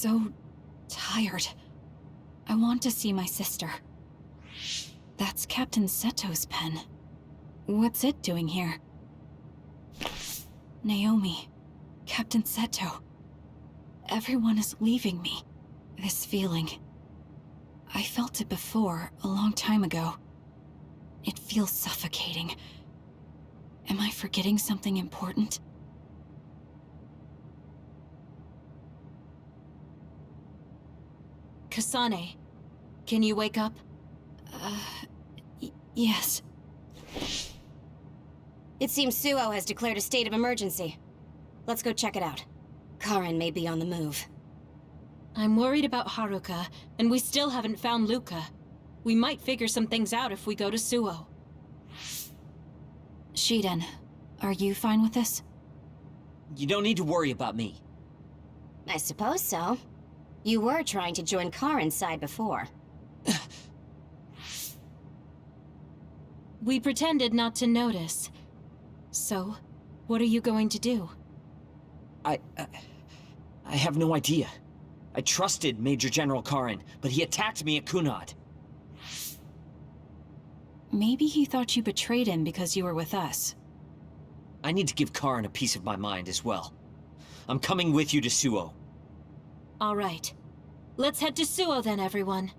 so tired. I want to see my sister. That's Captain Seto's pen. What's it doing here? Naomi, Captain Seto. Everyone is leaving me. This feeling. I felt it before, a long time ago. It feels suffocating. Am I forgetting something important? Kasane, can you wake up? Yes. It seems Suo has declared a state of emergency. Let's go check it out. Karen may be on the move. I'm worried about Haruka, and we still haven't found Luca. We might figure some things out if we go to Suo. Shiden, are you fine with this? You don't need to worry about me. I suppose so. You were trying to join Karen's side before. We pretended not to notice. So, what are you going to do? I have no idea. I trusted Major General Karen, but he attacked me at Kunad. Maybe he thought you betrayed him because you were with us. I need to give Karen a piece of my mind as well. I'm coming with you to Suo. All right. Let's head to Suo then, everyone.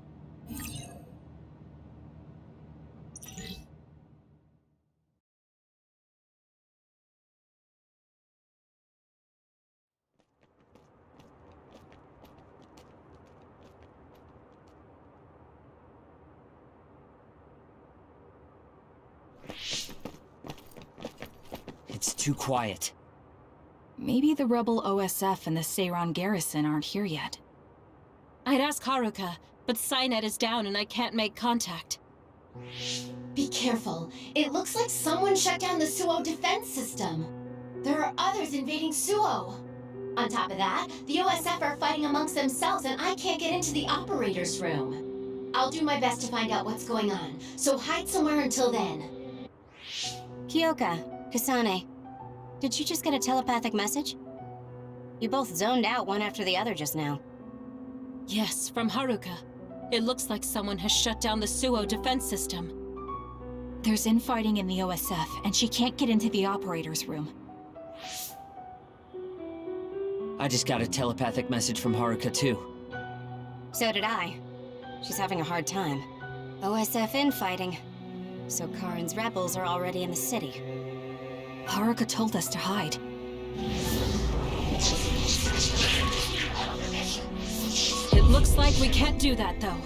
It's too quiet. Maybe the rebel OSF and the Seiran garrison aren't here yet. I'd ask Haruka, but Syde is down and I can't make contact. Be careful. It looks like someone shut down the Suo defense system. There are others invading Suo. On top of that, the OSF are fighting amongst themselves and I can't get into the operator's room. I'll do my best to find out what's going on, so hide somewhere until then. Kyoka, Kasane, did you just get a telepathic message? You both zoned out one after the other just now. Yes, from Haruka. It looks like someone has shut down the Suo defense system. There's infighting in the OSF, and she can't get into the operator's room. I just got a telepathic message from Haruka too. So did I. She's having a hard time. OSF infighting. So Karen's rebels are already in the city. Haruka told us to hide. It looks like we can't do that, though.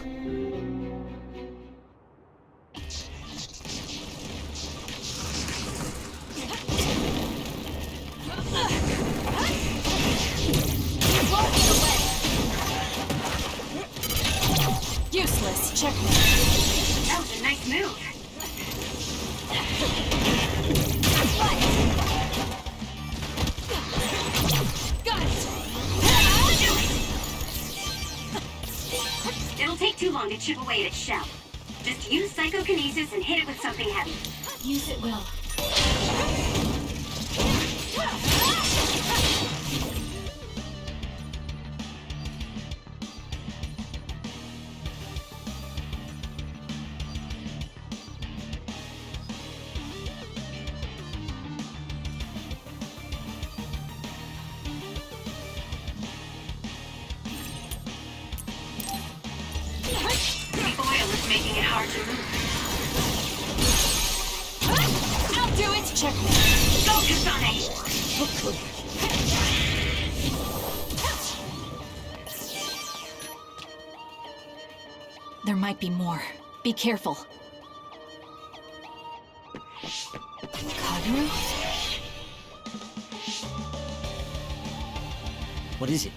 Useless. Checkmate. That was a nice move. Got it. It'll take too long to chip away at its shell. Just use psychokinesis and hit it with something heavy. Use it well. The oil is making it hard to move. I'll do it. Checkmate. Go, Kasane! There might be more. Be careful. Kagero? What is it?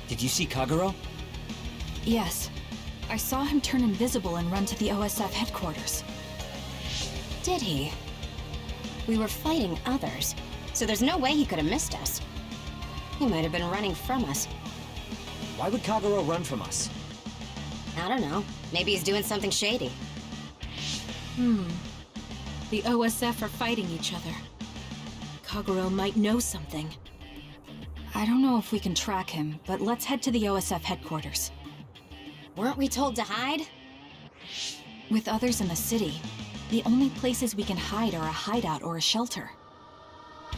Did you see Kagero? Yes. I saw him turn invisible and run to the OSF headquarters. Did he? We were fighting others, so there's no way he could have missed us. He might have been running from us. Why would Kagero run from us? I don't know. Maybe he's doing something shady. The OSF are fighting each other. Kagero might know something. I don't know if we can track him, but let's head to the OSF headquarters. Weren't we told to hide? With others in the city, the only places we can hide are a hideout or a shelter.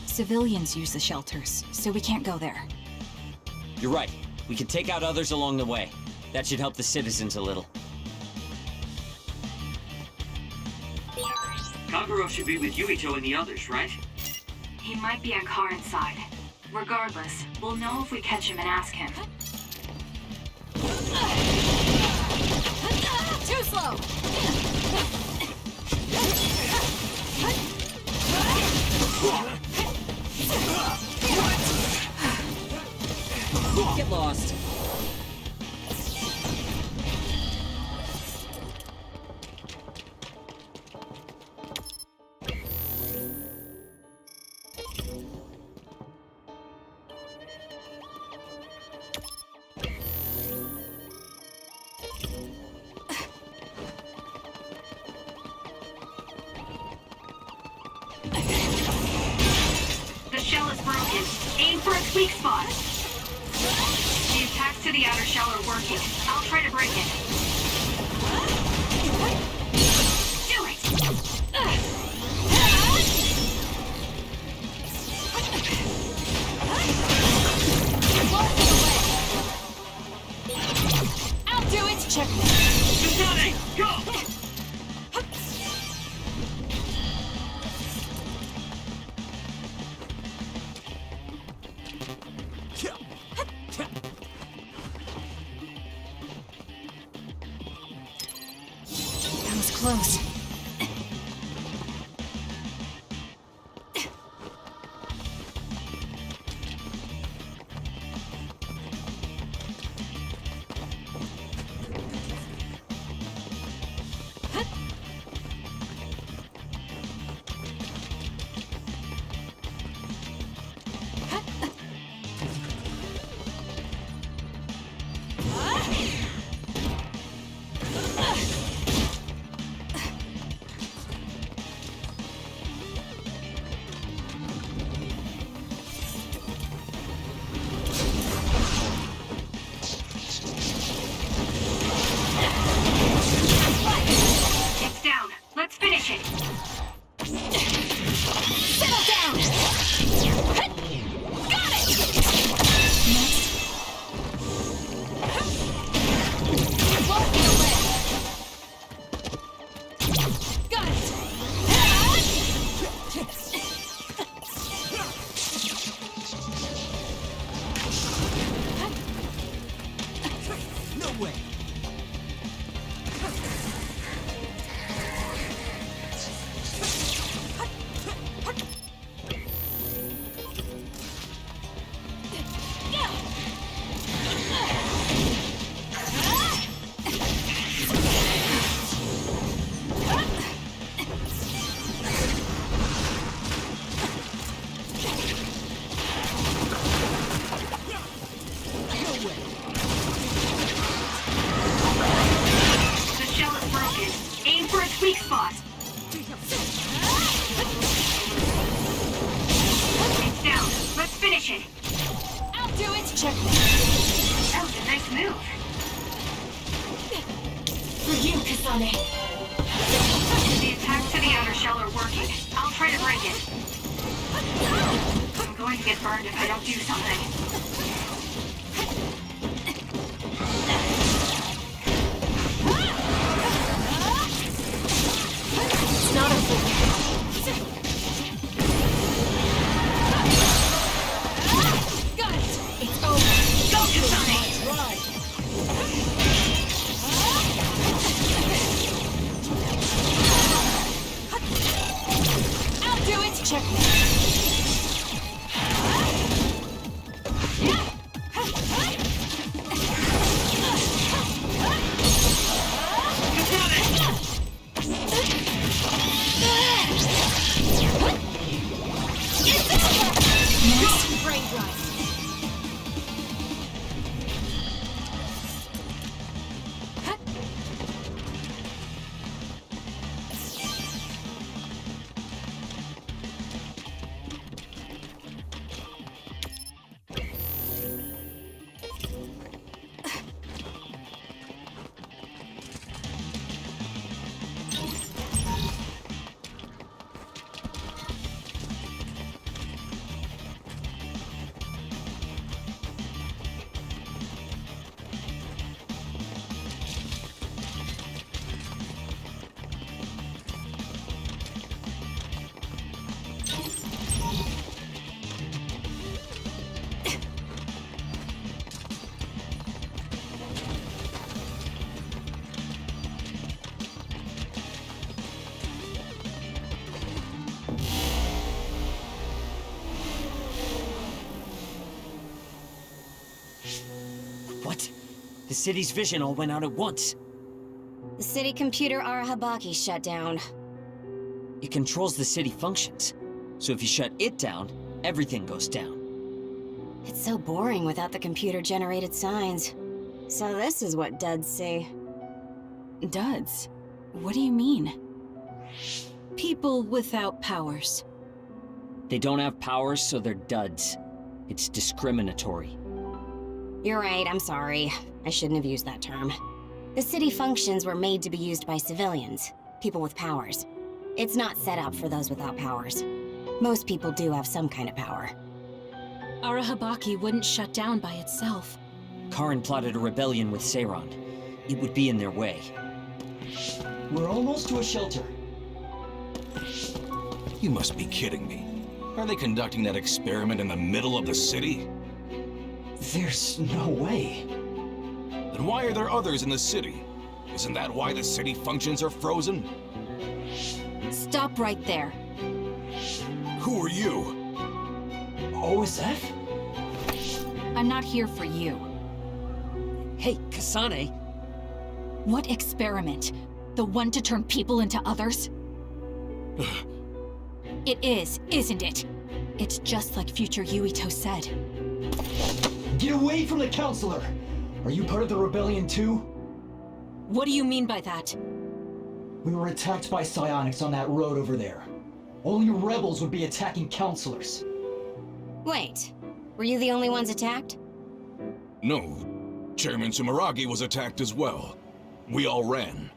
Civilians use the shelters, so we can't go there. You're right. We can take out others along the way. That should help the citizens a little. Kaguro should be with Yuito and the others, right? He might be on Karen's side. Regardless, we'll know if we catch him and ask him. Too slow! Get lost. The shell is broken. Aim for its weak spot. The attacks to the outer shell are working. I'll try to break it. Do it! I'll do it! Checkmate! Kasane, go! That was close. It's down. Let's finish it. Settle down! Got it! Next. Won't get away! Got it! No way. The shell is broken. Aim for its weak spot. It's down. Let's finish it. I'll do it! Checkmate! That was a nice move. For you, Kasane. The attacks to the outer shell are working. I'll try to break it. I'm going to get burned if I don't do something. It's not over. Got it! It's over. Go, Kasane! I'll do it! Checkmate! Next. Brain drive. The city's vision all went out at once. The city computer Arahabaki shut down. It controls the city functions. So if you shut it down, everything goes down. It's so boring without the computer-generated signs. So this is what duds see. Duds? What do you mean? People without powers. They don't have powers, so they're duds. It's discriminatory. You're right, I'm sorry. I shouldn't have used that term. The city functions were made to be used by civilians, people with powers. It's not set up for those without powers. Most people do have some kind of power. Arahabaki wouldn't shut down by itself. Karin plotted a rebellion with Seiron. It would be in their way. We're almost to a shelter. You must be kidding me. Are they conducting that experiment in the middle of the city? There's no way. Then why are there others in the city? Isn't that why the city functions are frozen? Stop right there. Who are you? OSF? I'm not here for you. Hey, Kasane! What experiment? The one to turn people into others? It is, isn't it? It's just like future Yuito said. Get away from the counselor! Are you part of the rebellion too? What do you mean by that? We were attacked by psionics on that road over there. Only rebels would be attacking counselors. Wait, were you the only ones attacked? No. Chairman Sumeragi was attacked as well. We all ran.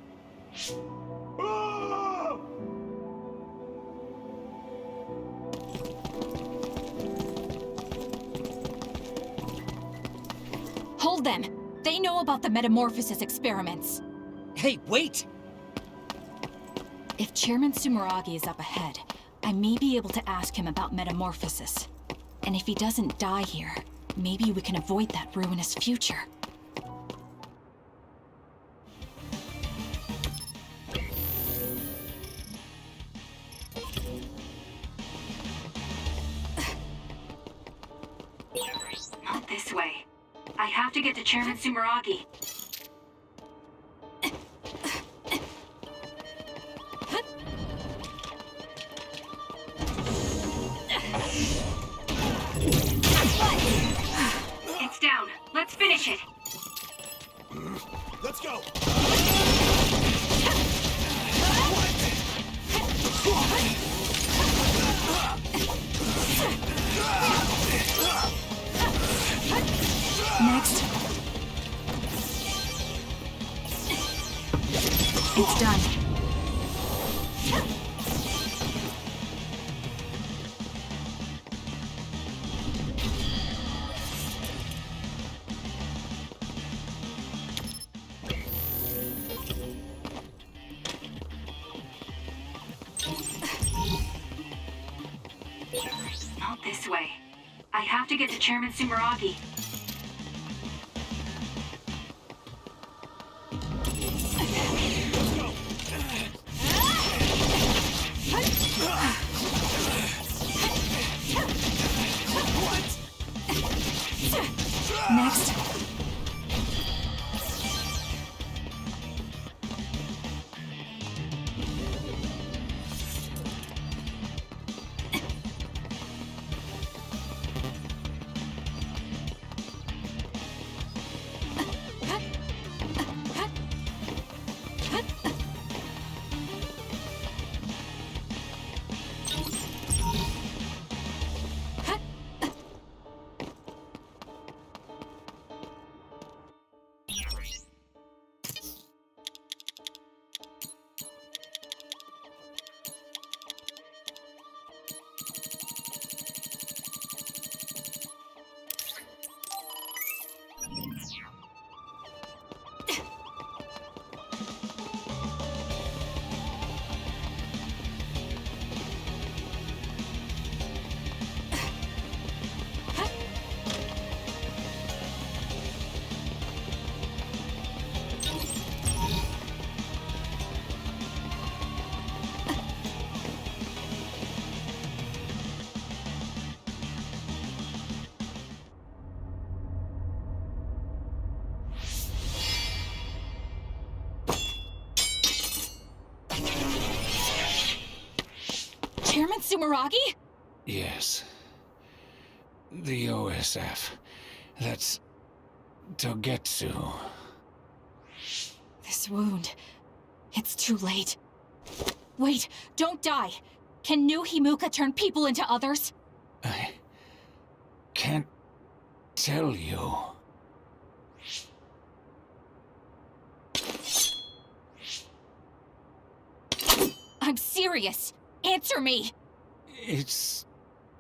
Hold them! They know about the metamorphosis experiments. Hey, wait! If Chairman Sumeragi is up ahead, I may be able to ask him about metamorphosis. And if he doesn't die here, maybe we can avoid that ruinous future. Not this way. I have to get to Chairman Sumeragi. It's down. Let's finish it. Let's go! Next. It's done. Not this way. I have to get to Chairman Sumeragi. Next. Sumeragi? Yes. The OSF. That's Togetsu. This wound... It's too late. Wait, don't die! Can new Himuka turn people into others? I can't tell you. I'm serious! Answer me! It's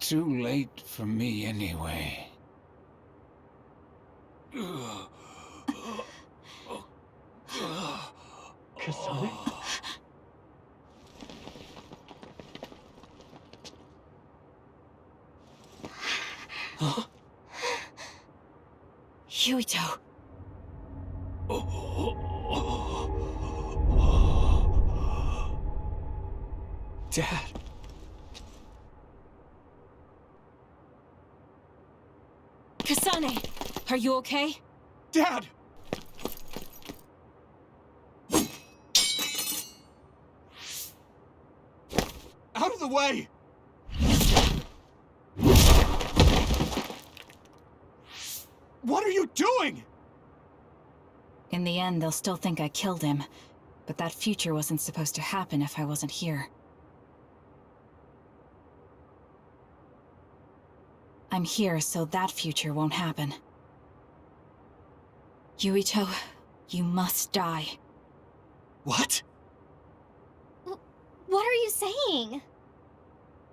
too late for me anyway. Kasane? Huh? Yuito. Dad. Kasane, are you okay? Dad! Out of the way! What are you doing? In the end, they'll still think I killed him. But that future wasn't supposed to happen if I wasn't here. I'm here so that future won't happen. Yuito, you must die. What? What are you saying?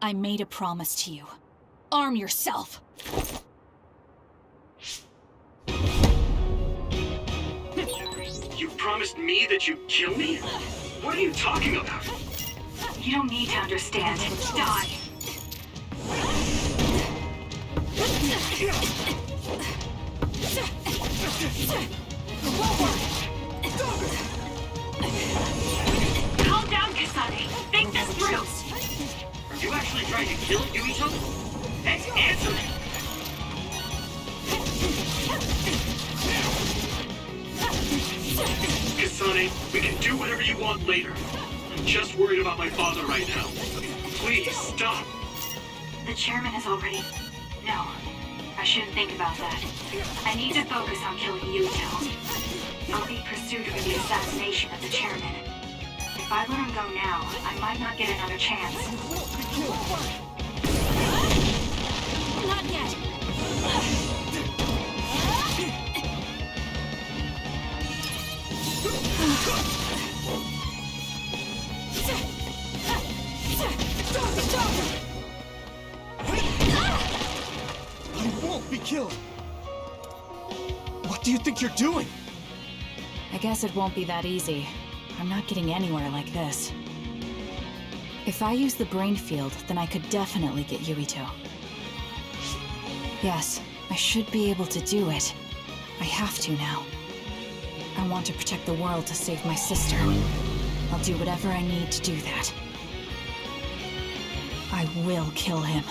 I made a promise to you. Arm yourself! You promised me that you'd kill me? What are you talking about? You don't need to understand. Die. Calm down, Kasane. Think this through. Are you actually trying to kill Yuito? Hey, answer me! Kasane, we can do whatever you want later. I'm just worried about my father right now. Please, stop. The chairman has already... No, I shouldn't think about that. I need to focus on killing Yuito. I'll be pursued for the assassination of the chairman. If I let him go now, I might not get another chance. Not yet! I won't be killed! What do you think you're doing? I guess it won't be that easy. I'm not getting anywhere like this. If I use the brain field, then I could definitely get Yuito. Yes, I should be able to do it. I have to now. I want to protect the world to save my sister. I'll do whatever I need to do that. I will kill him.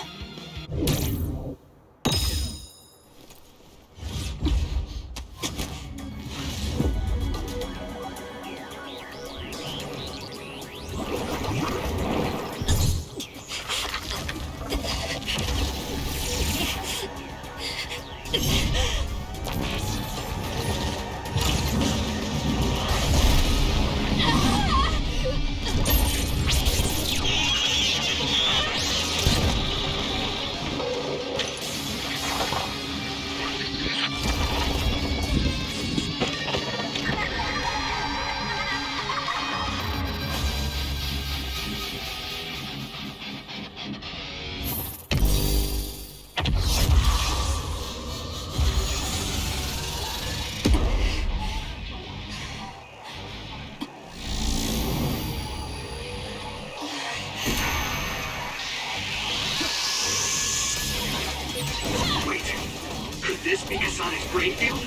this be Kasane's brain field?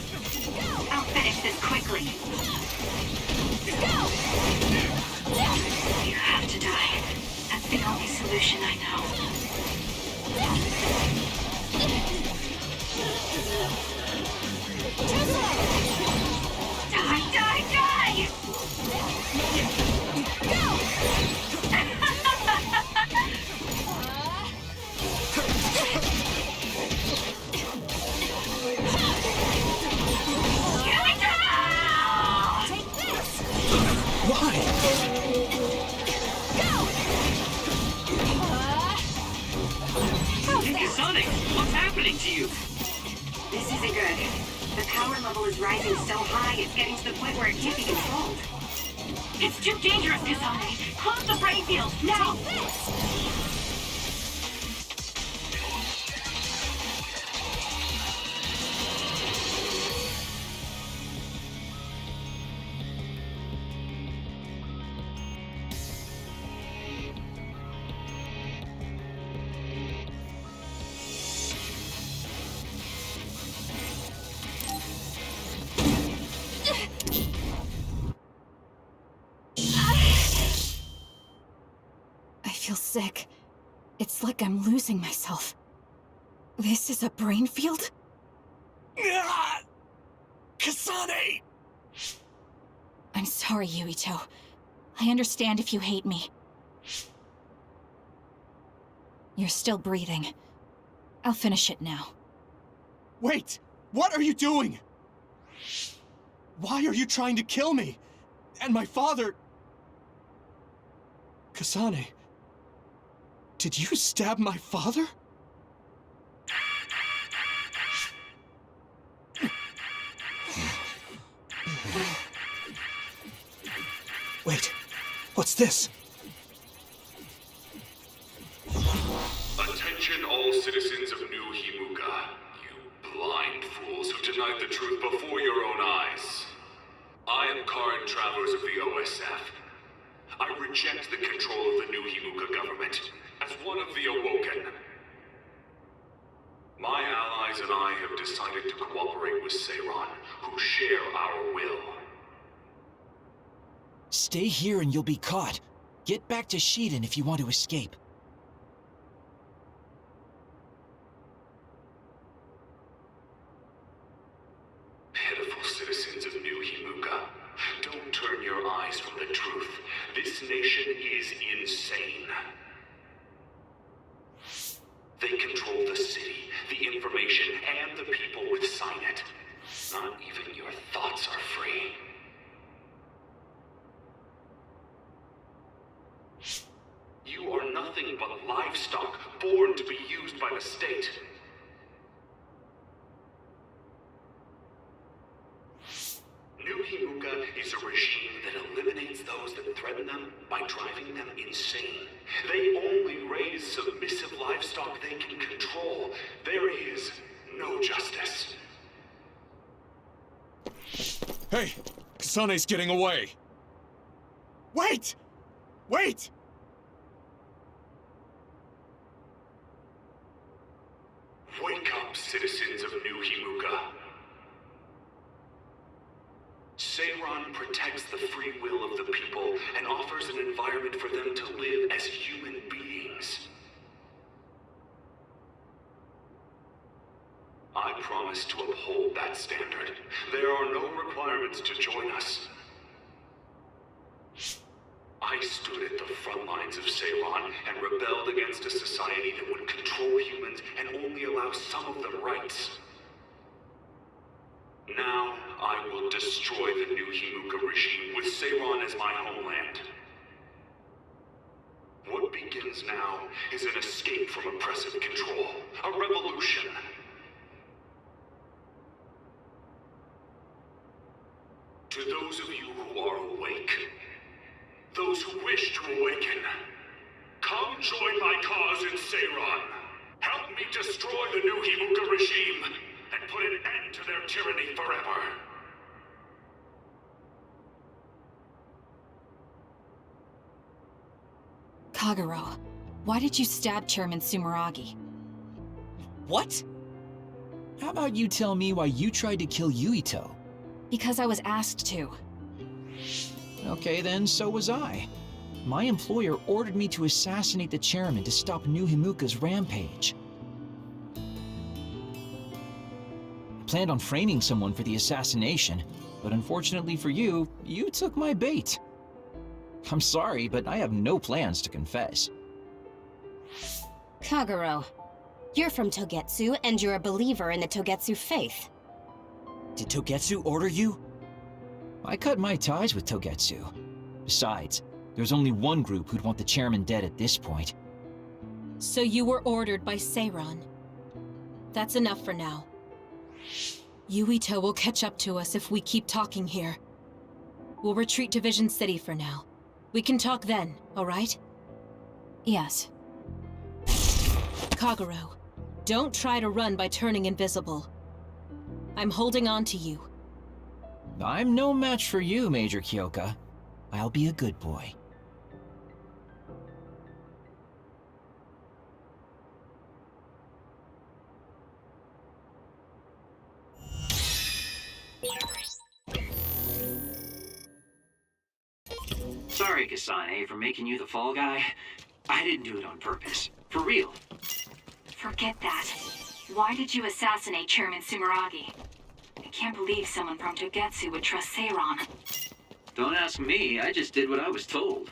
I'll finish this quickly. You have to die. That's the only solution I know. Die, die, die! you. This isn't good. The power level is rising so high, it's getting to the point where it can't be controlled. It's too dangerous, Kasane! Close the brain field, now! I feel sick. It's like I'm losing myself. This is a brain field? Kasane! I'm sorry, Yuito. I understand if you hate me. You're still breathing. I'll finish it now. Wait! What are you doing? Why are you trying to kill me? And my father? Kasane, did you stab my father? Wait, what's this? Attention all citizens of New Himuka. You blind fools who denied the truth before your own eyes. I am Karin Travers of the OSF. I reject the control of the New Himuka government as one of the Awoken. My allies and I have decided to cooperate with Seiran, who share our will. Stay here and you'll be caught. Get back to Syde if you want to escape. Pitiful citizens of New Himuka, don't turn your eyes from the truth. This nation is insane. They control the city, the information, and the people with Syde. Not even your thoughts are free. You are nothing but livestock, born to be used by the state. New Himuka is a regime that eliminates those that threaten them by driving them insane. They only raise submissive livestock they can control. There is no justice. Hey, Kasane's getting away. Wait! Wait! Wake up, citizens of New Himuka. Seiran protects the free will of the people and offers an environment for them to live as human beings. I promise to uphold that standard. There are no requirements to join us. I stood at the front lines of Seiran and rebelled against a society that would control humans and only allow some of them rights. Now, I will destroy the New Himuka regime with Seiran as my homeland. What begins now is an escape from oppressive control, a revolution. To those of you who are awake, those who wish to awaken, come join my cause in Seiran. Help me destroy the New Himuka regime and put an end to their tyranny forever. Kagero, why did you stab Chairman Sumeragi? What? How about you tell me why you tried to kill Yuito? Because I was asked to. Okay then, so was I. My employer ordered me to assassinate the chairman to stop New Himuka's rampage. I planned on framing someone for the assassination, but unfortunately for you, you took my bait. I'm sorry, but I have no plans to confess. Kagero, you're from Togetsu, and you're a believer in the Togetsu faith. Did Togetsu order you? I cut my ties with Togetsu. Besides, there's only one group who'd want the chairman dead at this point. So you were ordered by Seiran? That's enough for now. Yuito will catch up to us if we keep talking here. We'll retreat to Vision City for now. We can talk then, alright? Yes. Kagero, don't try to run by turning invisible. I'm holding on to you. I'm no match for you, Major Kyoka. I'll be a good boy. Sorry, Kasane, for making you the fall guy. I didn't do it on purpose. For real. Forget that. Why did you assassinate Chairman Sumeragi? I can't believe someone from Togetsu would trust Seiron. Don't ask me, I just did what I was told.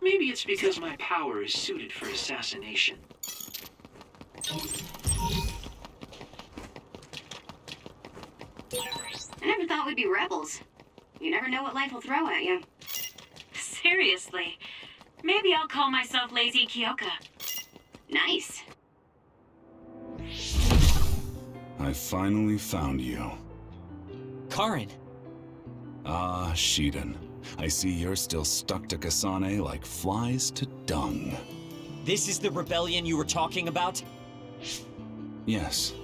Maybe it's because my power is suited for assassination. I never thought we'd be rebels. You never know what life will throw at you. Seriously. Maybe I'll call myself Lazy Kyoka. Nice. I finally found you. Karin. Ah, Shiden. I see you're still stuck to Kasane like flies to dung. This is the rebellion you were talking about? Yes.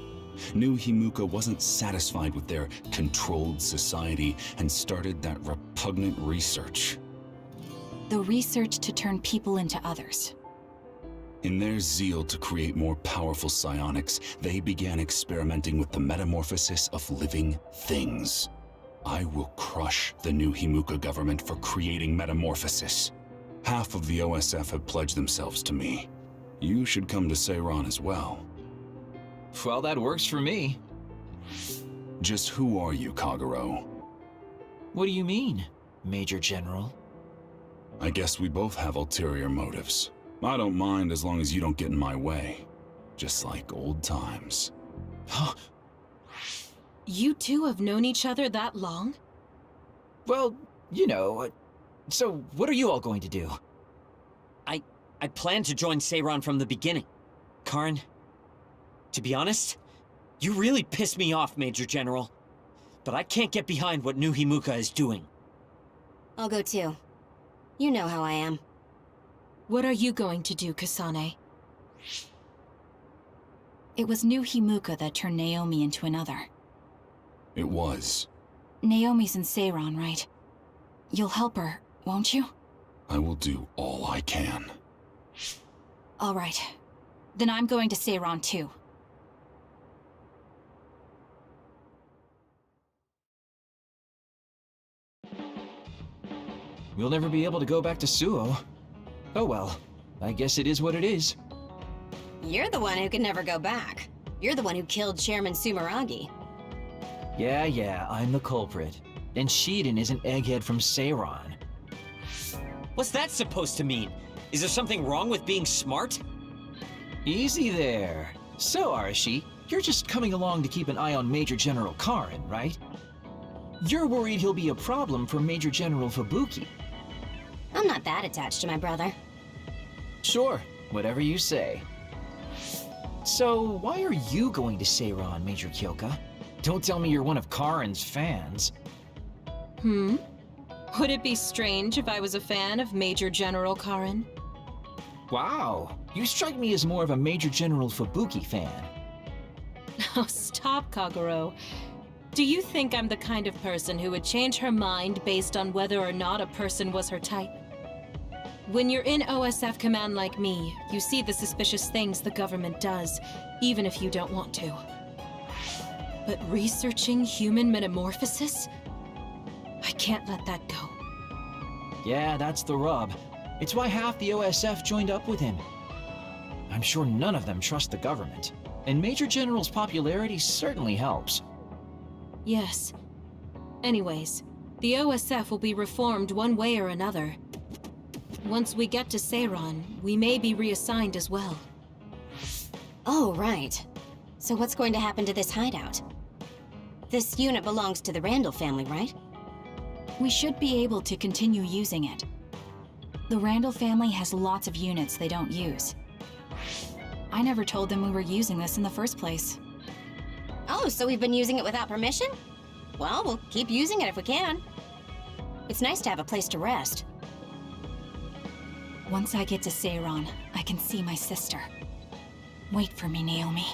New Himuka wasn't satisfied with their controlled society and started that repugnant research. The research to turn people into others. In their zeal to create more powerful psionics, they began experimenting with the metamorphosis of living things. I will crush the new Himuka government for creating metamorphosis. Half of the OSF have pledged themselves to me. You should come to Seiron as well. Well, that works for me. Just who are you, Kagero? What do you mean, Major General? I guess we both have ulterior motives. I don't mind as long as you don't get in my way. Just like old times. You two have known each other that long? Well, you know, so what are you all going to do? I planned to join Seiron from the beginning. Karin, to be honest, you really piss me off, Major General. But I can't get behind what New Himuka is doing. I'll go too. You know how I am. What are you going to do, Kasane? It was New Himuka that turned Naomi into another. It was. Naomi's in Seiron, right? You'll help her, won't you? I will do all I can. All right. Then I'm going to Seiron too. We'll never be able to go back to Suo. Oh well, I guess it is what it is. You're the one who can never go back. You're the one who killed Chairman Sumeragi. Yeah, I'm the culprit. And Shiden is an egghead from Seiron. What's that supposed to mean? Is there something wrong with being smart? Easy there. So, Arashi, you're just coming along to keep an eye on Major General Karin, right? You're worried he'll be a problem for Major General Fubuki. I'm not that attached to my brother. Sure, whatever you say. So, why are you going to Seiron, Major Kyoka? Don't tell me you're one of Karin's fans. Would it be strange if I was a fan of Major General Karin? Wow, you strike me as more of a Major General Fubuki fan. Oh, stop, Kagero. Do you think I'm the kind of person who would change her mind based on whether or not a person was her type? When you're in OSF command like me, you see the suspicious things the government does, even if you don't want to. But researching human metamorphosis? I can't let that go. Yeah, that's the rub. It's why half the OSF joined up with him. I'm sure none of them trust the government, and Major General's popularity certainly helps. Yes. Anyways, the OSF will be reformed one way or another. Once we get to Seiron, we may be reassigned as well. Oh, right. So what's going to happen to this hideout? This unit belongs to the Randall family, right? We should be able to continue using it. The Randall family has lots of units they don't use. I never told them we were using this in the first place. Oh, so we've been using it without permission? Well, we'll keep using it if we can. It's nice to have a place to rest. Once I get to Seiron, I can see my sister. Wait for me, Naomi.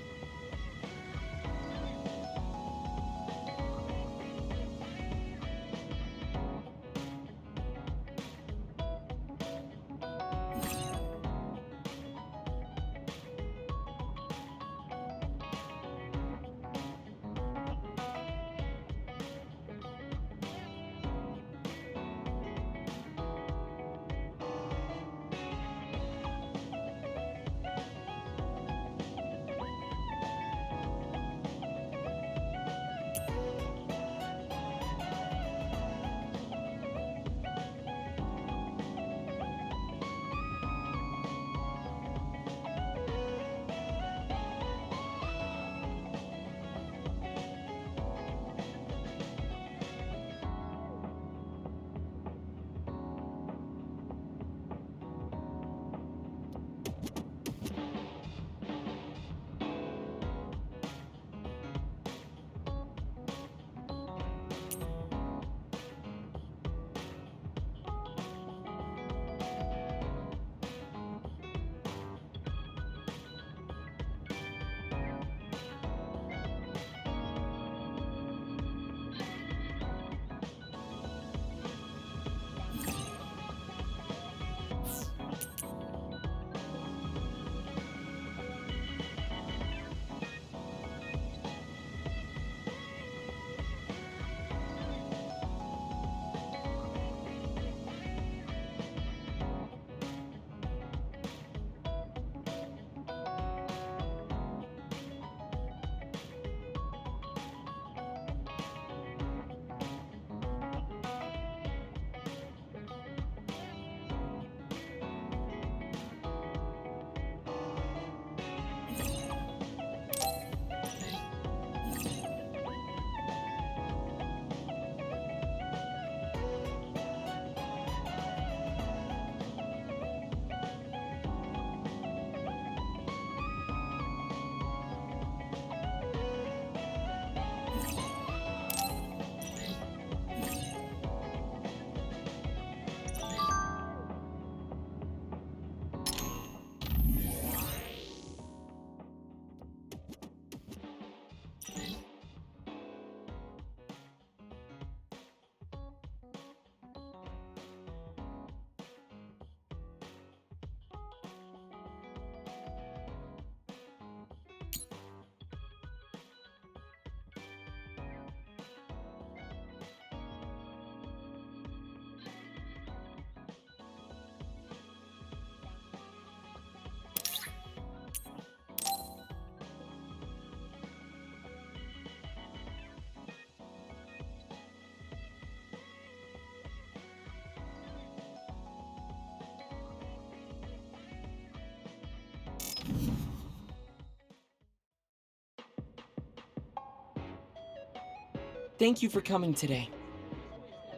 Thank you for coming today.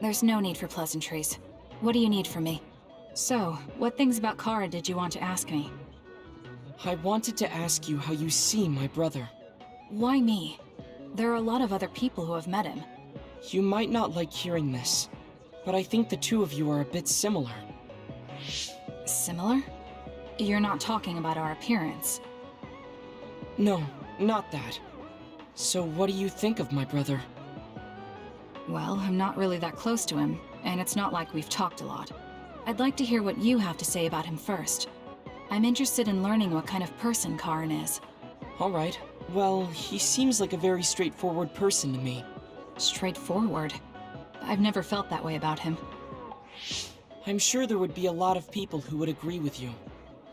There's no need for pleasantries. What do you need from me? So, what things about Kara did you want to ask me? I wanted to ask you how you see my brother. Why me? There are a lot of other people who have met him. You might not like hearing this, but I think the two of you are a bit similar. Similar? You're not talking about our appearance. No, not that. So what do you think of my brother? Well, I'm not really that close to him, and it's not like we've talked a lot. I'd like to hear what you have to say about him first. I'm interested in learning what kind of person Karin is. Alright. Well, he seems like a very straightforward person to me. Straightforward? I've never felt that way about him. I'm sure there would be a lot of people who would agree with you.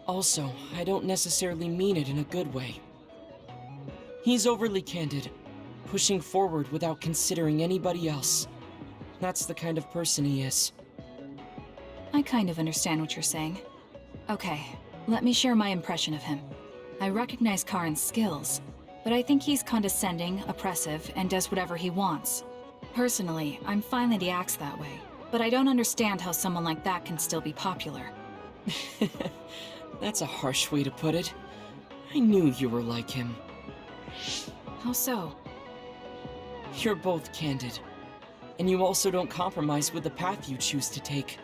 Also, I don't necessarily mean it in a good way. He's overly candid, pushing forward without considering anybody else. That's the kind of person he is. I kind of understand what you're saying. Okay, let me share my impression of him. I recognize Karin's skills, but I think he's condescending, oppressive, and does whatever he wants. Personally, I'm fine that he acts that way, but I don't understand how someone like that can still be popular. That's a harsh way to put it. I knew you were like him. How so? You're both candid. And you also don't compromise with the path you choose to take.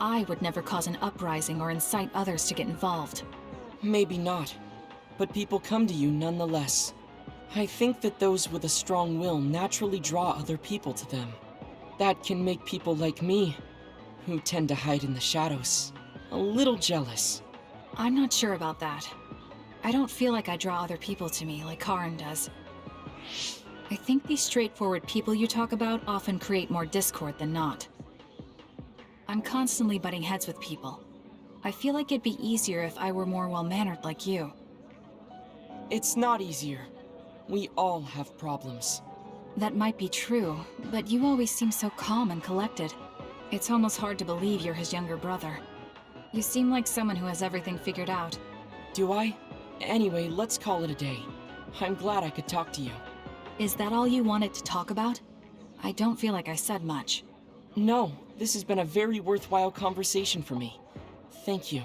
I would never cause an uprising or incite others to get involved. Maybe not, but people come to you nonetheless. I think that those with a strong will naturally draw other people to them. That can make people like me, who tend to hide in the shadows, a little jealous. I'm not sure about that. I don't feel like I draw other people to me like Karin does. I think these straightforward people you talk about often create more discord than not. I'm constantly butting heads with people. I feel like it'd be easier if I were more well-mannered like you. It's not easier. We all have problems. That might be true, but you always seem so calm and collected. It's almost hard to believe you're his younger brother. You seem like someone who has everything figured out. Do I? Anyway, let's call it a day. I'm glad I could talk to you. Is that all you wanted to talk about? I don't feel like I said much. No, this has been a very worthwhile conversation for me. Thank you.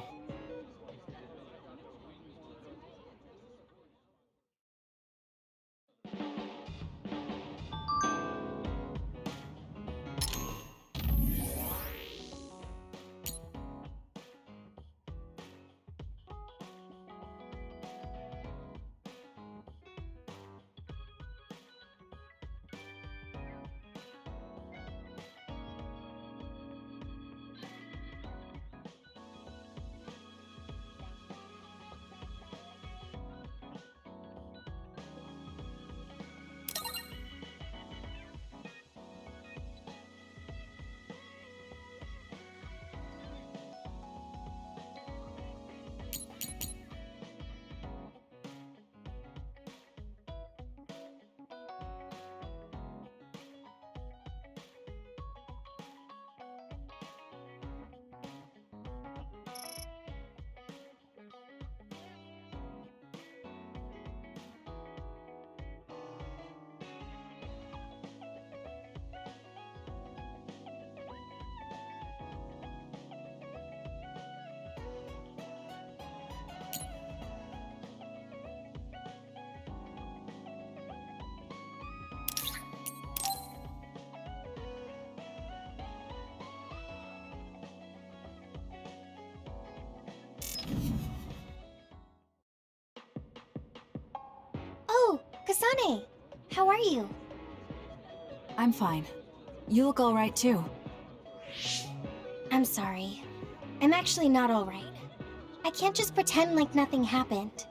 Oh, Kasane! How are you? I'm fine. You look alright too. I'm sorry. I'm actually not alright. I can't just pretend like nothing happened.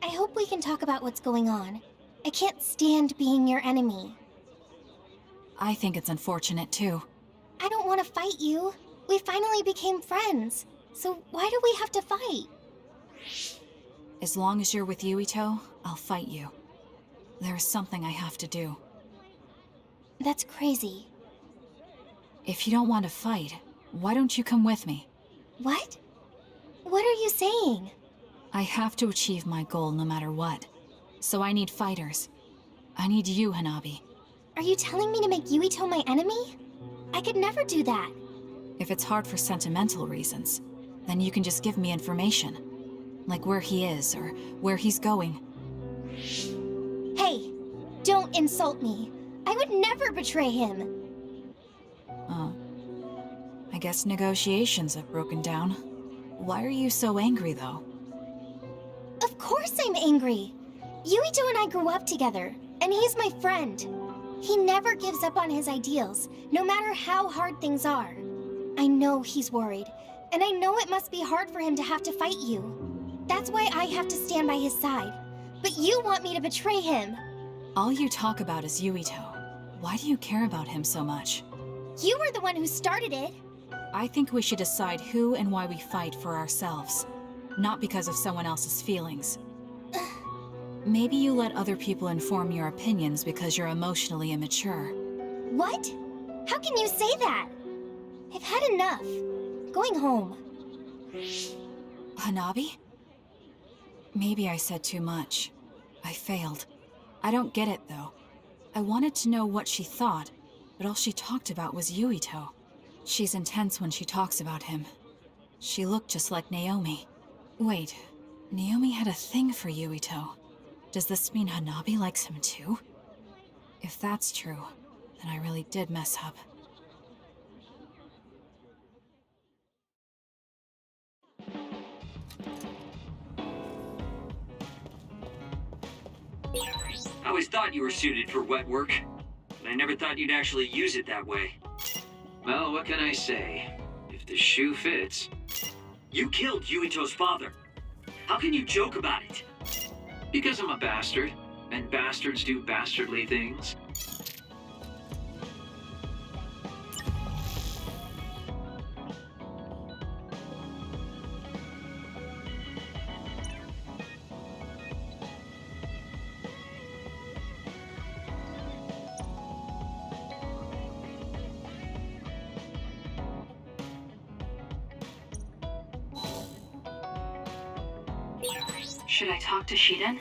I hope we can talk about what's going on. I can't stand being your enemy. I think it's unfortunate too. I don't want to fight you. We finally became friends. So why do we have to fight? As long as you're with Yuito, I'll fight you. There's something I have to do. That's crazy. If you don't want to fight, why don't you come with me? What? What are you saying? I have to achieve my goal no matter what. So I need fighters. I need you, Hanabi. Are you telling me to make Yuito my enemy? I could never do that. If it's hard for sentimental reasons, then you can just give me information. Like where he is, or where he's going. Hey, don't insult me. I would never betray him. I guess negotiations have broken down. Why are you so angry, though? Of course I'm angry. Yuito and I grew up together, and he's my friend. He never gives up on his ideals, no matter how hard things are. I know he's worried, and I know it must be hard for him to have to fight you. That's why I have to stand by his side. But you want me to betray him. All you talk about is Yuito. Why do you care about him so much? You were the one who started it. I think we should decide who and why we fight for ourselves, not because of someone else's feelings. Maybe you let other people inform your opinions because you're emotionally immature. What? How can you say that? I've had enough. Going home. Hanabi? Maybe I said too much. I failed. I don't get it, though. I wanted to know what she thought, but all she talked about was Yuito. She's intense when she talks about him. She looked just like Naomi. Wait, Naomi had a thing for Yuito. Does this mean Hanabi likes him too? If that's true, then I really did mess up. I always thought you were suited for wet work, but I never thought you'd actually use it that way. Well, what can I say? If the shoe fits... You killed Yuito's father. How can you joke about it? Because I'm a bastard, and bastards do bastardly things. Should I talk to Shiden?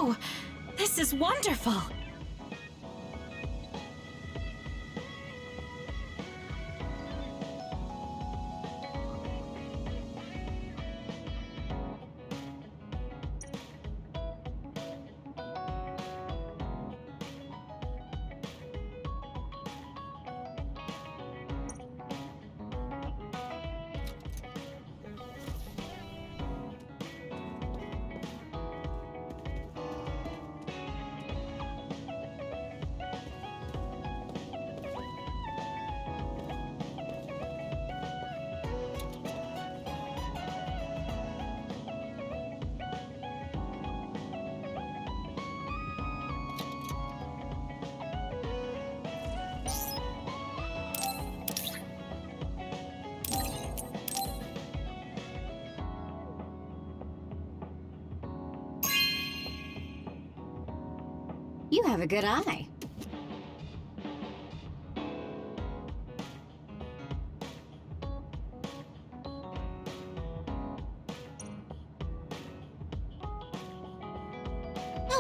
Oh, this is wonderful! You have a good eye.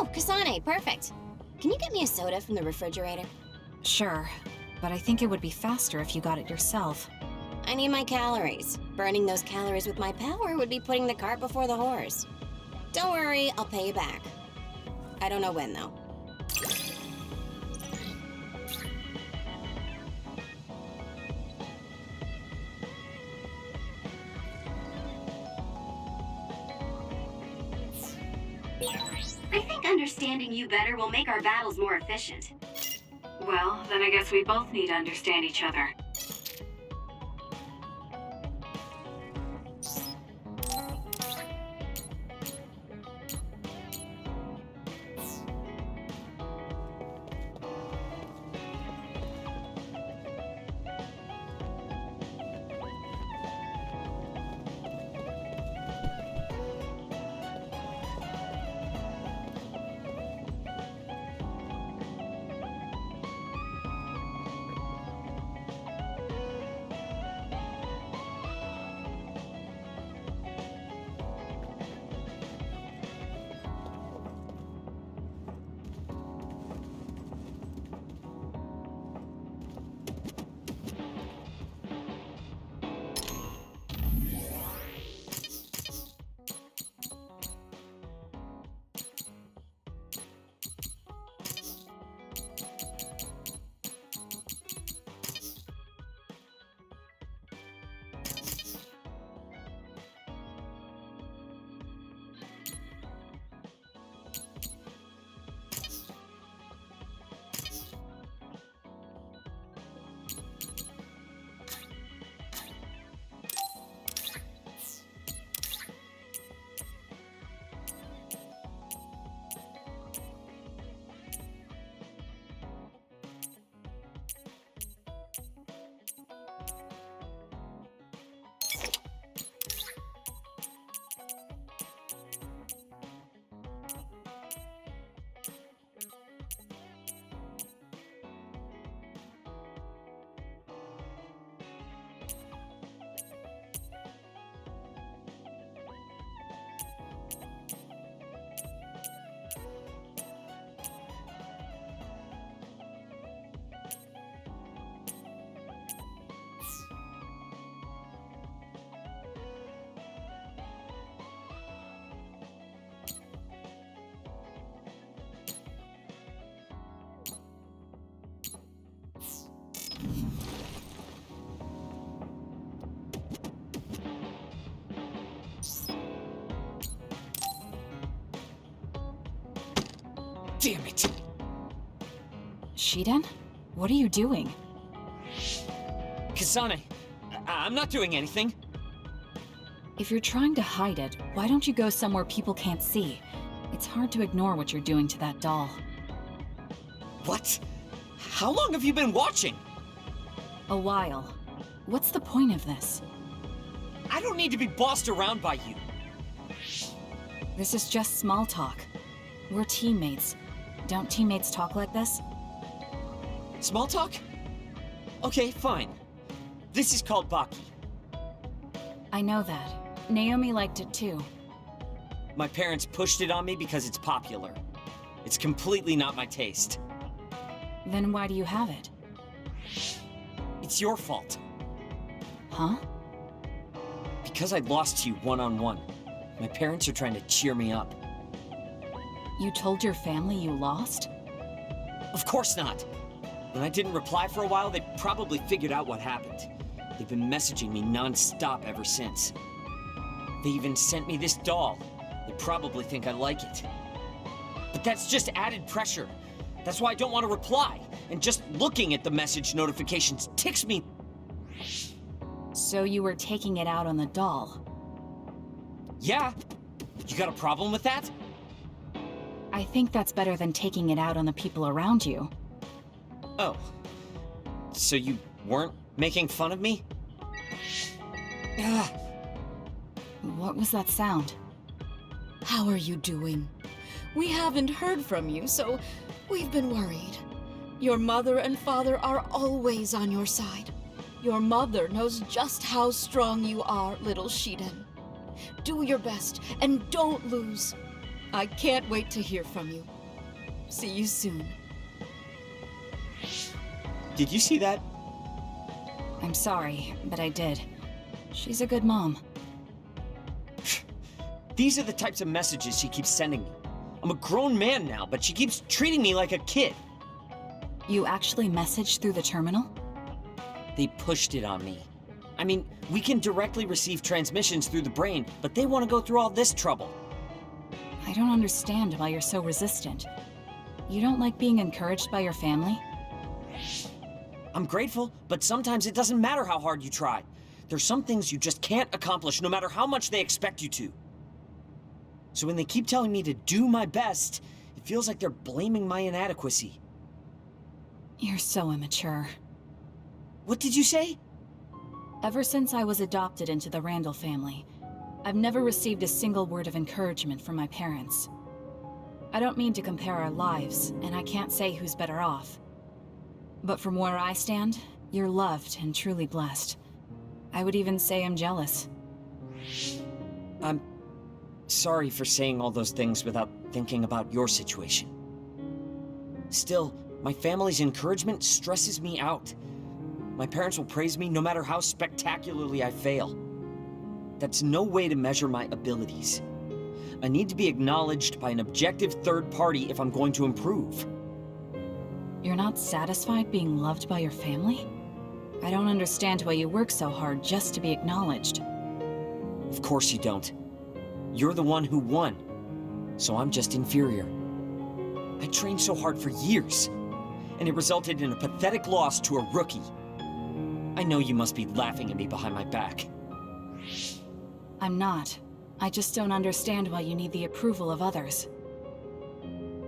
Oh, Kasane, perfect. Can you get me a soda from the refrigerator? Sure, but I think it would be faster if you got it yourself. I need my calories. Burning those calories with my power would be putting the cart before the horse. Don't worry, I'll pay you back. I don't know when, though. I think understanding you better will make our battles more efficient. Well, then I guess we both need to understand each other. Damn it! Shiden? What are you doing? Kasane, I'm not doing anything. If you're trying to hide it, why don't you go somewhere people can't see? It's hard to ignore what you're doing to that doll. What? How long have you been watching? A while. What's the point of this? I don't need to be bossed around by you. This is just small talk. We're teammates. Don't teammates talk like this? Small talk? Okay, fine. This is called Baki. I know that. Naomi liked it too. My parents pushed it on me because it's popular. It's completely not my taste. Then why do you have it? It's your fault. Huh? Because I lost to you one-on-one. My parents are trying to cheer me up. You told your family you lost? Of course not. When I didn't reply for a while, they probably figured out what happened. They've been messaging me non-stop ever since. They even sent me this doll. They probably think I like it. But that's just added pressure. That's why I don't want to reply. And just looking at the message notifications ticks me. So you were taking it out on the doll? Yeah. You got a problem with that? I think that's better than taking it out on the people around you. Oh. So you weren't making fun of me? What was that sound? How are you doing? We haven't heard from you, so we've been worried. Your mother and father are always on your side. Your mother knows just how strong you are, little Shiden. Do your best, and don't lose. I can't wait to hear from you. See you soon. Did you see that? I'm sorry, but I did. She's a good mom. These are the types of messages she keeps sending me. I'm a grown man now, but she keeps treating me like a kid. You actually messaged through the terminal? They pushed it on me. I mean, we can directly receive transmissions through the brain, but they want to go through all this trouble. I don't understand why you're so resistant. You don't like being encouraged by your family? I'm grateful, but sometimes it doesn't matter how hard you try. There's some things you just can't accomplish no matter how much they expect you to. So when they keep telling me to do my best, it feels like they're blaming my inadequacy. You're so immature. What did you say? Ever since I was adopted into the Randall family, I've never received a single word of encouragement from my parents. I don't mean to compare our lives, and I can't say who's better off. But from where I stand, you're loved and truly blessed. I would even say I'm jealous. I'm sorry for saying all those things without thinking about your situation. Still, my family's encouragement stresses me out. My parents will praise me no matter how spectacularly I fail. That's no way to measure my abilities. I need to be acknowledged by an objective third party if I'm going to improve. You're not satisfied being loved by your family? I don't understand why you work so hard just to be acknowledged. Of course you don't. You're the one who won, so I'm just inferior. I trained so hard for years, and it resulted in a pathetic loss to a rookie. I know you must be laughing at me behind my back. I'm not. I just don't understand why you need the approval of others.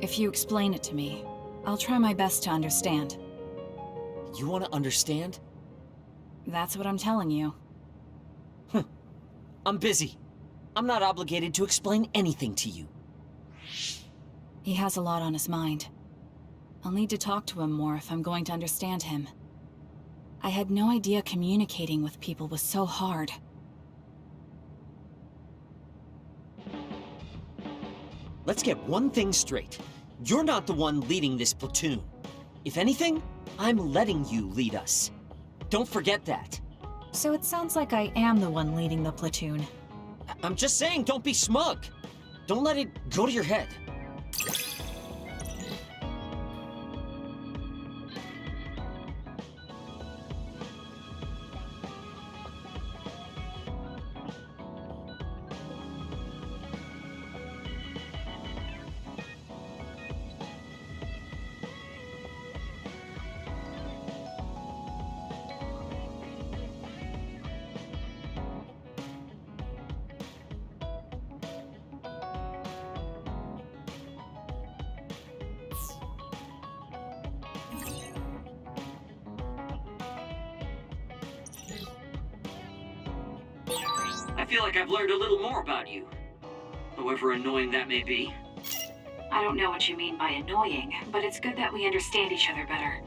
If you explain it to me, I'll try my best to understand. You want to understand? That's what I'm telling you. I'm busy. I'm not obligated to explain anything to you. He has a lot on his mind. I'll need to talk to him more if I'm going to understand him. I had no idea communicating with people was so hard. Let's get one thing straight. You're not the one leading this platoon. If anything, I'm letting you lead us. Don't forget that. So it sounds like I am the one leading the platoon. I'm just saying, don't be smug. Don't let it go to your head. I feel like I've learned a little more about you, however annoying that may be. I don't know what you mean by annoying, but it's good that we understand each other better.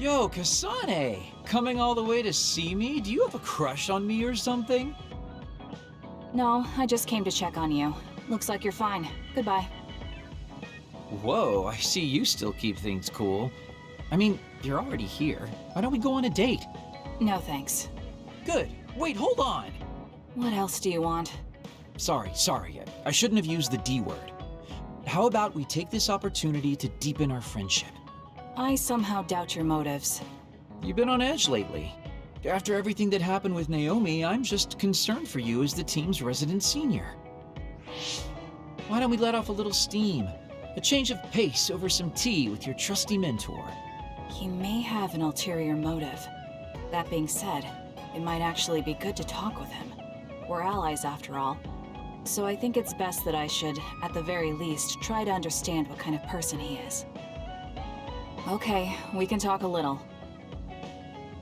Yo, Kasane! Coming all the way to see me? Do you have a crush on me or something? No, I just came to check on you. Looks like you're fine. Goodbye. Whoa, I see you still keep things cool. I mean, you're already here. Why don't we go on a date? No thanks. Good. Wait, hold on! What else do you want? Sorry. I shouldn't have used the D word. How about we take this opportunity to deepen our friendship? I somehow doubt your motives. You've been on edge lately. After everything that happened with Naomi, I'm just concerned for you as the team's resident senior. Why don't we let off a little steam? A change of pace over some tea with your trusty mentor. He may have an ulterior motive. That being said, it might actually be good to talk with him. We're allies after all. So I think it's best that I should, at the very least, try to understand what kind of person he is. Okay, we can talk a little.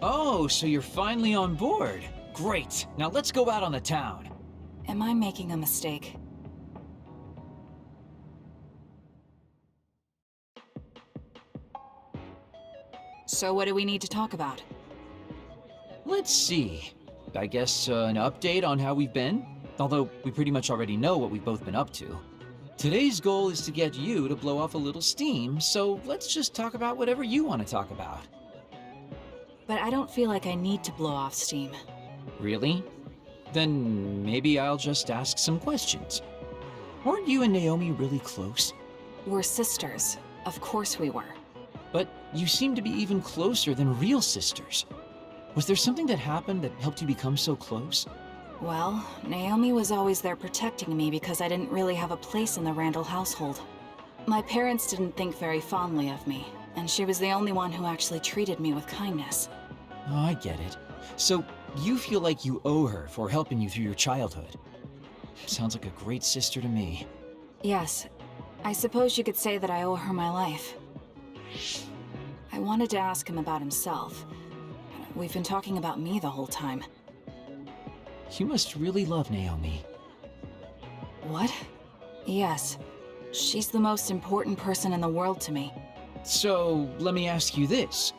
Oh, so you're finally on board. Great. Now let's go out on the town. Am I making a mistake? So what do we need to talk about? Let's see. I guess an update on how we've been? Although we pretty much already know what we've both been up to. Today's goal is to get you to blow off a little steam, so let's just talk about whatever you want to talk about. But I don't feel like I need to blow off steam. Really? Then maybe I'll just ask some questions. Weren't you and Naomi really close? We're sisters. Of course we were. But you seem to be even closer than real sisters. Was there something that happened that helped you become so close? Well, Naomi was always there protecting me because I didn't really have a place in the Randall household. My parents didn't think very fondly of me, and she was the only one who actually treated me with kindness. Oh, I get it. So you feel like you owe her for helping you through your childhood. Sounds like a great sister to me. Yes, I suppose you could say that I owe her my life. I wanted to ask him about himself. We've been talking about me the whole time. You must really love Naomi. What? Yes. She's the most important person in the world to me. So, let me ask you this.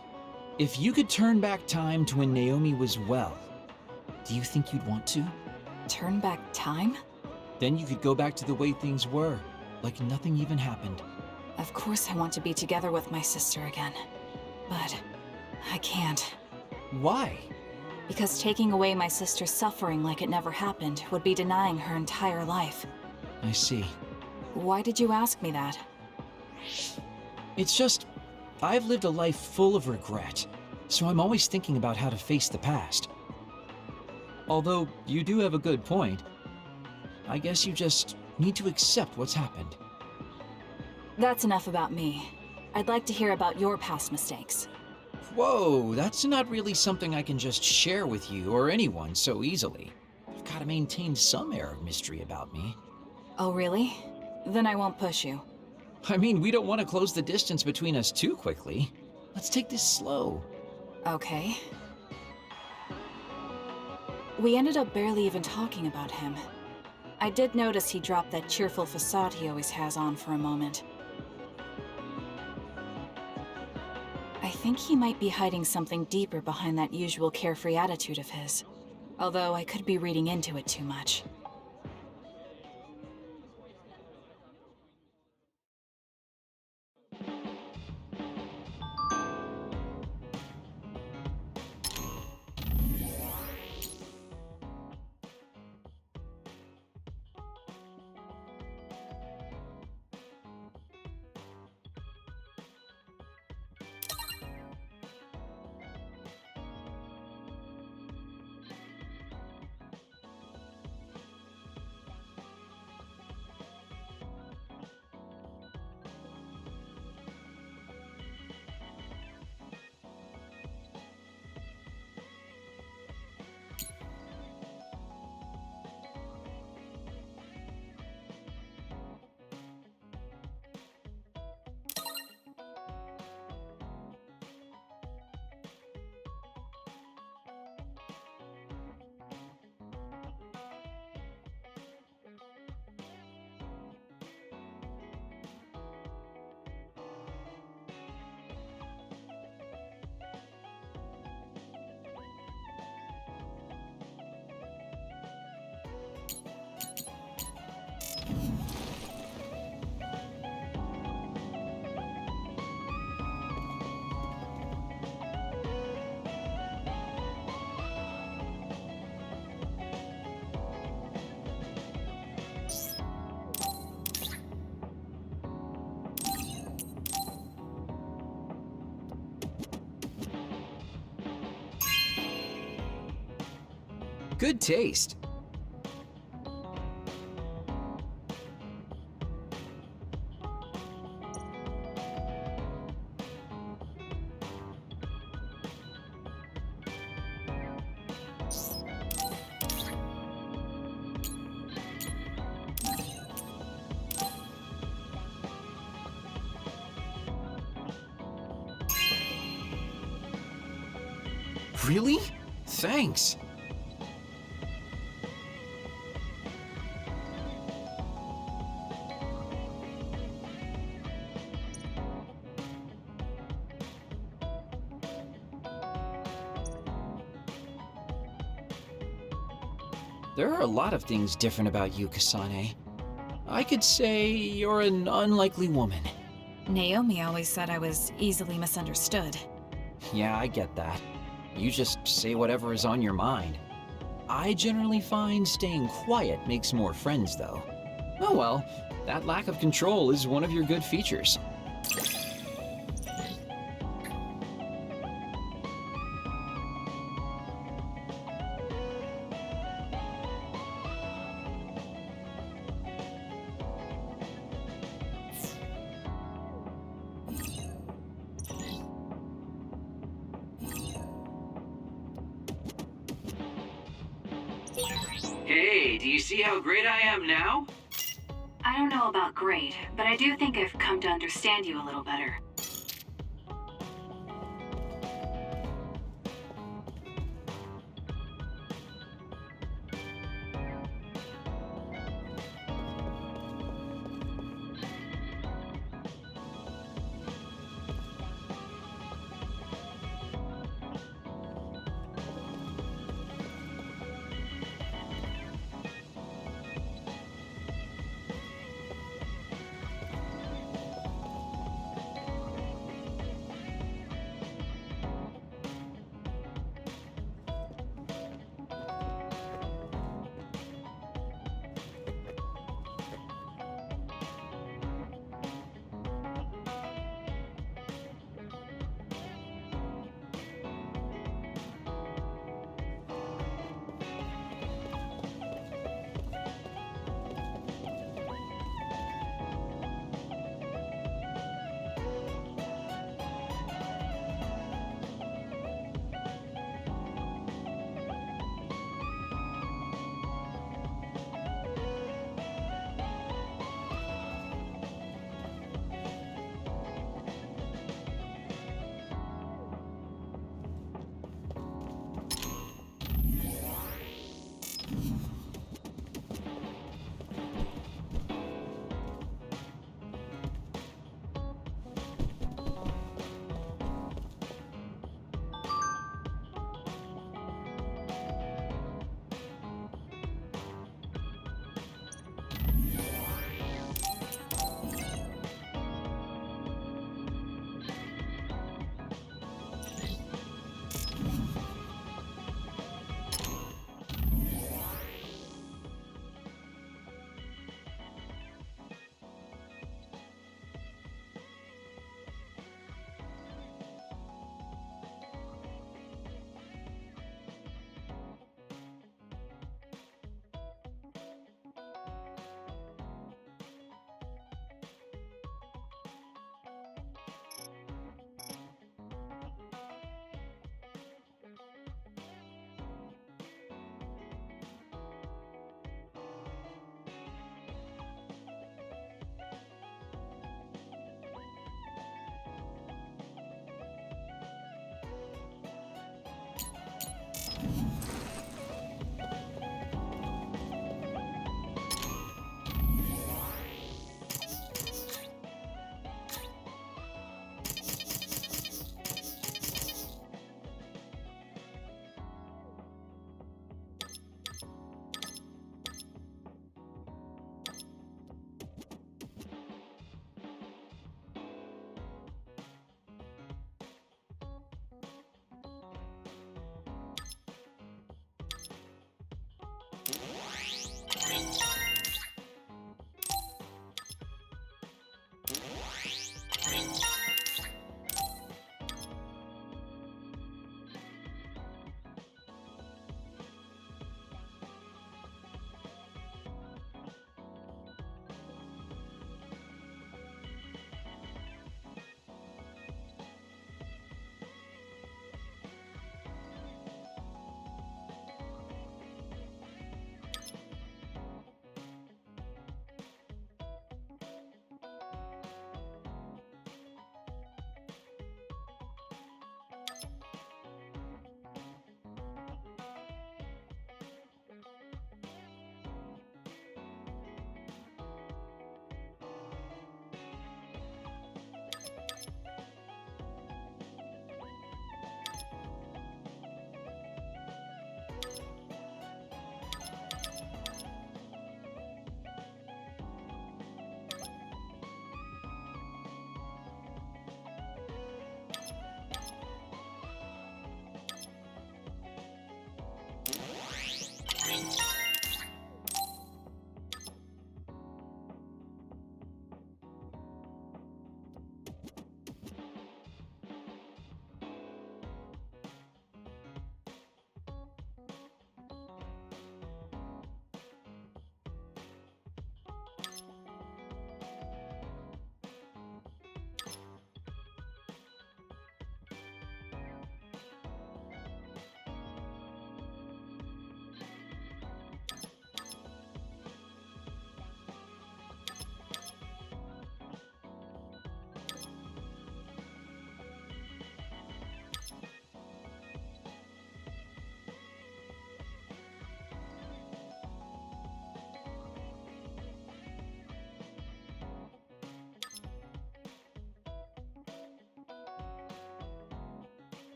If you could turn back time to when Naomi was well, do you think you'd want to? Turn back time? Then you could go back to the way things were, like nothing even happened. Of course I want to be together with my sister again. But I can't. Why? Because taking away my sister's suffering like it never happened would be denying her entire life. I see. Why did you ask me that? It's just, I've lived a life full of regret, so I'm always thinking about how to face the past. Although, you do have a good point. I guess you just need to accept what's happened. That's enough about me. I'd like to hear about your past mistakes. Whoa, that's not really something I can just share with you or anyone so easily. I've got to maintain some air of mystery about me. Oh, really? Then I won't push you. I mean, we don't want to close the distance between us too quickly. Let's take this slow. Okay. We ended up barely even talking about him. I did notice he dropped that cheerful facade he always has on for a moment. I think he might be hiding something deeper behind that usual carefree attitude of his. Although I could be reading into it too much. Good taste. Really? Thanks. There are a lot of things different about you, Kasane. I could say you're an unlikely woman. Naomi always said I was easily misunderstood. Yeah, I get that. You just say whatever is on your mind. I generally find staying quiet makes more friends, though. Oh well, that lack of control is one of your good features. Hey, do you see how great I am now? I don't know about great, but I do think I've come to understand you a little better.